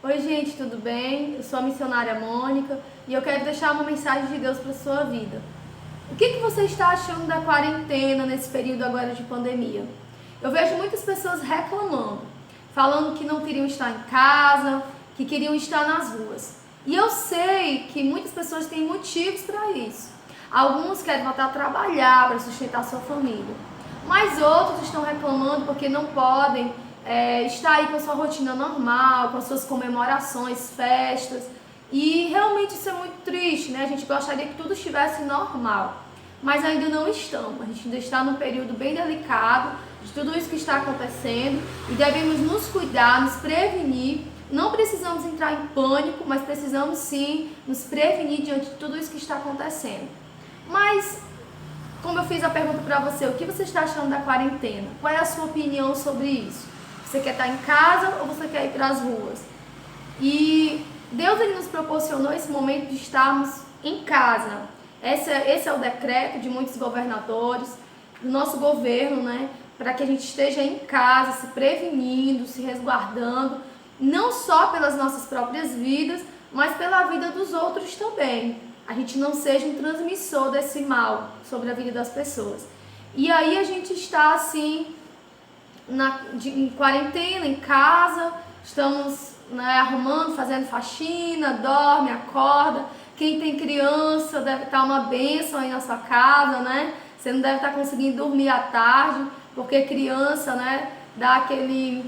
Oi gente, tudo bem? Eu sou a missionária Mônica e eu quero deixar uma mensagem de Deus para a sua vida. O que você está achando da quarentena nesse período agora de pandemia? Eu vejo muitas pessoas reclamando, falando que não queriam estar em casa, que queriam estar nas ruas. E eu sei que muitas pessoas têm motivos para isso. Alguns querem voltar a trabalhar para sustentar sua família, mas outros estão reclamando porque não podem estar aí com a sua rotina normal, com as suas comemorações, festas. E realmente isso é muito triste, né? A gente gostaria que tudo estivesse normal, mas ainda não estamos. A gente ainda está num período bem delicado de tudo isso que está acontecendo e devemos nos cuidar, nos prevenir. Não precisamos entrar em pânico, mas precisamos sim nos prevenir diante de tudo isso que está acontecendo. Mas, como eu fiz a pergunta para você, o que você está achando da quarentena? Qual é a sua opinião sobre isso? Você quer estar em casa ou você quer ir para as ruas? E Deus ele nos proporcionou esse momento de estarmos em casa. Esse é o decreto de muitos governadores, do nosso governo, né? Para que a gente esteja em casa, se prevenindo, se resguardando, não só pelas nossas próprias vidas, mas pela vida dos outros também. A gente não seja um transmissor desse mal sobre a vida das pessoas. E aí a gente está assim, em quarentena, em casa, estamos arrumando, fazendo faxina, dorme, acorda. Quem tem criança deve estar uma bênção aí na sua casa, né? Você não deve estar conseguindo dormir à tarde, porque criança, né, dá aquele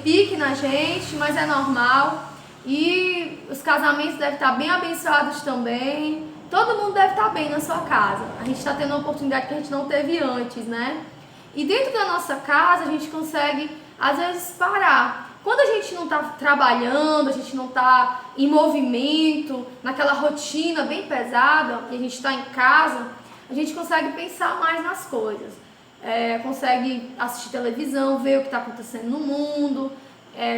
pique na gente, mas é normal. E os casamentos devem estar bem abençoados também. Todo mundo deve estar bem na sua casa. A gente está tendo uma oportunidade que a gente não teve antes, né? E dentro da nossa casa a gente consegue, às vezes, parar. Quando a gente não está trabalhando, a gente não está em movimento, naquela rotina bem pesada, e a gente está em casa, a gente consegue pensar mais nas coisas. Consegue assistir televisão, ver o que está acontecendo no mundo,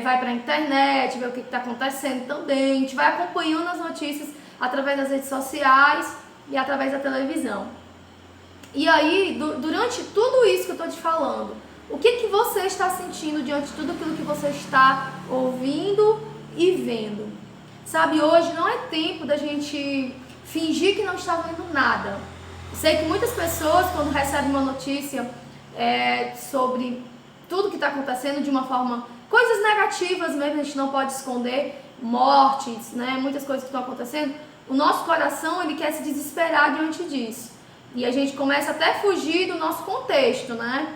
vai para a internet, ver o que está acontecendo também. A gente vai acompanhando as notícias através das redes sociais e através da televisão. E aí, durante tudo isso que eu estou te falando, o que você está sentindo diante de tudo aquilo que você está ouvindo e vendo? Sabe, hoje não é tempo da gente fingir que não está vendo nada. Sei que muitas pessoas, quando recebem uma notícia sobre tudo que está acontecendo de uma forma, coisas negativas mesmo, a gente não pode esconder, mortes, né, muitas coisas que estão acontecendo, o nosso coração ele quer se desesperar diante disso. E a gente começa até a fugir do nosso contexto, né?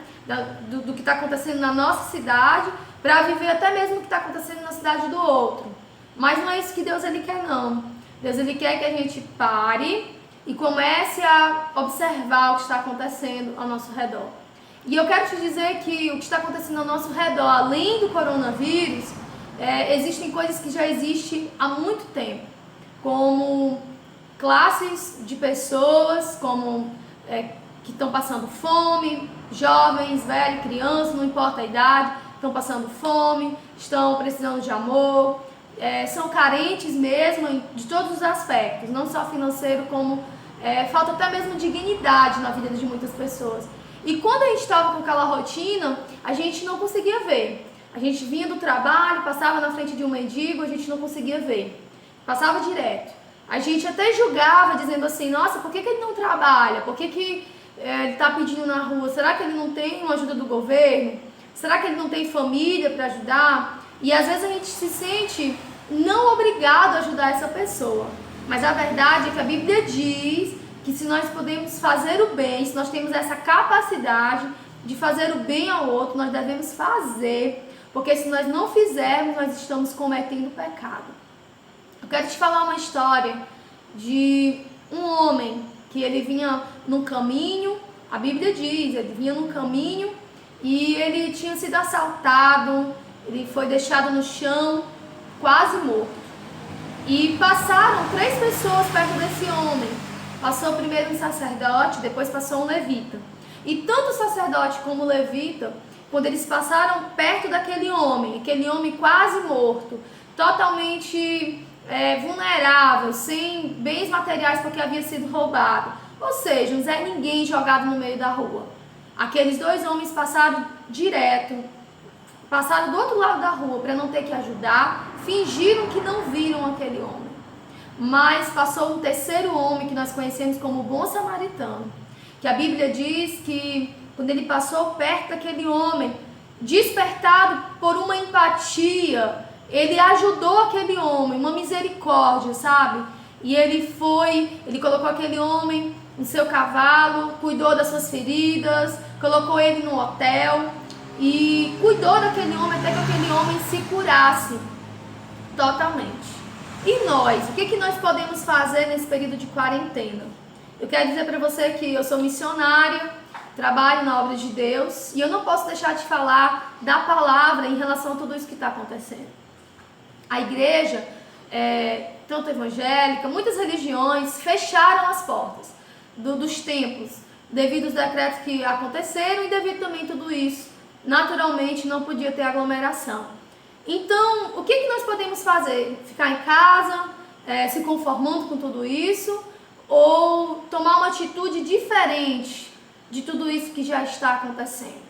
Do que está acontecendo na nossa cidade, para viver até mesmo o que está acontecendo na cidade do outro. Mas não é isso que Deus ele quer, não. Deus ele quer que a gente pare e comece a observar o que está acontecendo ao nosso redor. E eu quero te dizer que o que está acontecendo ao nosso redor, além do coronavírus, existem coisas que já existem há muito tempo, como classes de pessoas que estão passando fome, jovens, velhos, crianças, não importa a idade, estão passando fome, estão precisando de amor, são carentes mesmo de todos os aspectos, não só financeiro, como falta até mesmo dignidade na vida de muitas pessoas. E quando a gente estava com aquela rotina, a gente não conseguia ver. A gente vinha do trabalho, passava na frente de um mendigo, a gente não conseguia ver, passava direto. A gente até julgava, dizendo assim, nossa, por que ele não trabalha? Por que ele está pedindo na rua? Será que ele não tem uma ajuda do governo? Será que ele não tem família para ajudar? E às vezes a gente se sente não obrigado a ajudar essa pessoa. Mas a verdade é que a Bíblia diz que se nós podemos fazer o bem, se nós temos essa capacidade de fazer o bem ao outro, nós devemos fazer. Porque se nós não fizermos, nós estamos cometendo pecado. Eu quero te falar uma história de um homem que ele vinha num caminho, a Bíblia diz, ele vinha num caminho e ele tinha sido assaltado, ele foi deixado no chão, quase morto. E passaram 3 pessoas perto desse homem. Passou primeiro um sacerdote, depois passou um levita. E tanto o sacerdote como o levita, quando eles passaram perto daquele homem, aquele homem quase morto, totalmente vulnerável, sem bens materiais porque havia sido roubado, ou seja, um Zé Ninguém jogado no meio da rua. Aqueles 2 homens passaram direto, passaram do outro lado da rua para não ter que ajudar, fingiram que não viram aquele homem. Mas passou um terceiro homem que nós conhecemos como o bom samaritano, que a Bíblia diz que quando ele passou perto daquele homem, despertado por uma empatia, ele ajudou aquele homem, uma misericórdia, sabe? E ele colocou aquele homem no seu cavalo, cuidou das suas feridas, colocou ele no hotel e cuidou daquele homem até que aquele homem se curasse totalmente. E nós, o que nós podemos fazer nesse período de quarentena? Eu quero dizer para você que eu sou missionária, trabalho na obra de Deus e eu não posso deixar de falar da palavra em relação a tudo isso que está acontecendo. A igreja, tanto evangélica, muitas religiões fecharam as portas dos templos devido aos decretos que aconteceram e devido também a tudo isso. Naturalmente não podia ter aglomeração. Então, o que nós podemos fazer? Ficar em casa, se conformando com tudo isso, ou tomar uma atitude diferente de tudo isso que já está acontecendo?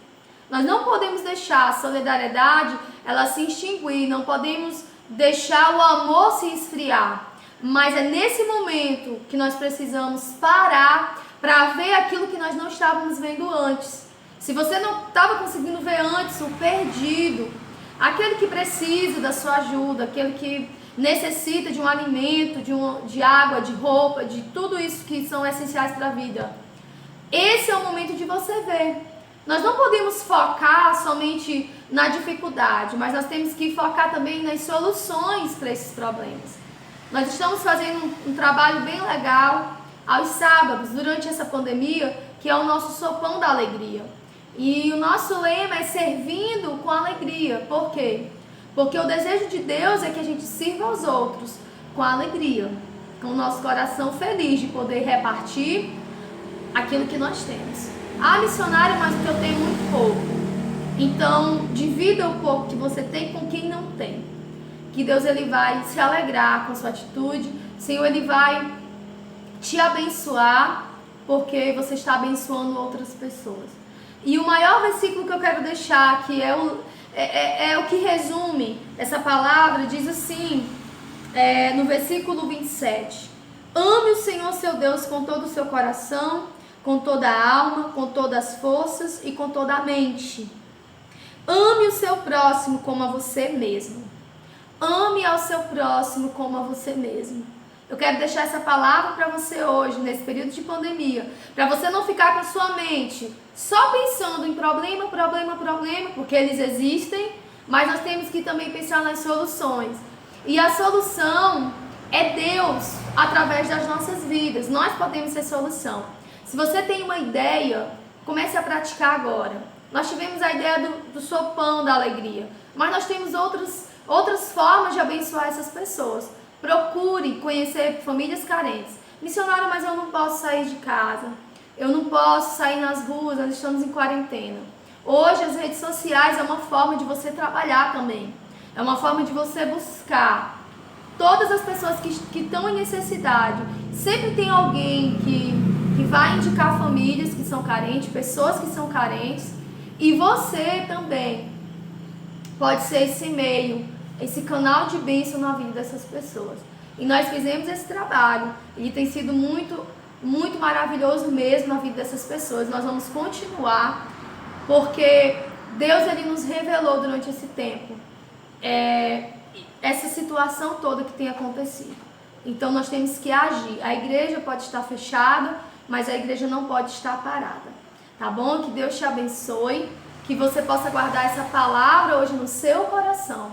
Nós não podemos deixar a solidariedade ela se extinguir, não podemos deixar o amor se esfriar, mas é nesse momento que nós precisamos parar para ver aquilo que nós não estávamos vendo antes. Se você não estava conseguindo ver antes o perdido, aquele que precisa da sua ajuda, aquele que necessita de um alimento, de água, de roupa, de tudo isso que são essenciais para a vida, esse é o momento de você ver. Nós não podemos focar somente na dificuldade, mas nós temos que focar também nas soluções para esses problemas. Nós estamos fazendo um trabalho bem legal aos sábados, durante essa pandemia, que é o nosso sopão da alegria. E o nosso lema é servindo com alegria. Por quê? Porque o desejo de Deus é que a gente sirva aos outros com alegria, com o nosso coração feliz de poder repartir aquilo que nós temos. Ah, missionária, mas o que eu tenho é muito pouco. Então, divida o pouco que você tem com quem não tem. Que Deus ele vai se alegrar com a sua atitude. O Senhor ele vai te abençoar, porque você está abençoando outras pessoas. E o maior versículo que eu quero deixar, que é o que resume essa palavra, diz assim, no versículo 27. Ame o Senhor seu Deus com todo o seu coração, com toda a alma, com todas as forças e com toda a mente. Ame o seu próximo como a você mesmo. Ame ao seu próximo como a você mesmo. Eu quero deixar essa palavra para você hoje, nesse período de pandemia, para você não ficar com a sua mente só pensando em problema, porque eles existem, mas nós temos que também pensar nas soluções. E a solução é Deus através das nossas vidas. Nós podemos ser solução. Se você tem uma ideia, comece a praticar agora. Nós tivemos a ideia do sopão da alegria, mas nós temos outras formas de abençoar essas pessoas. Procure conhecer famílias carentes. Missionária, mas eu não posso sair de casa. Eu não posso sair nas ruas, nós estamos em quarentena. Hoje as redes sociais é uma forma de você trabalhar também. É uma forma de você buscar todas as pessoas que estão em necessidade. Sempre tem alguém que vai indicar famílias que são carentes, pessoas que são carentes. E você também pode ser esse meio, esse canal de bênção na vida dessas pessoas. E nós fizemos esse trabalho e tem sido muito, muito maravilhoso mesmo na vida dessas pessoas. Nós vamos continuar, porque Deus ele nos revelou durante esse tempo essa situação toda que tem acontecido. Então nós temos que agir. A igreja pode estar fechada, mas a igreja não pode estar parada. Tá bom? Que Deus te abençoe, que você possa guardar essa palavra hoje no seu coração.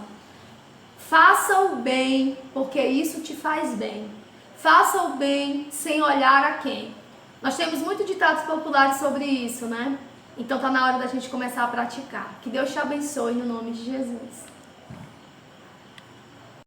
Faça o bem, porque isso te faz bem. Faça o bem sem olhar a quem. Nós temos muitos ditados populares sobre isso, né? Então tá na hora da gente começar a praticar. Que Deus te abençoe no nome de Jesus.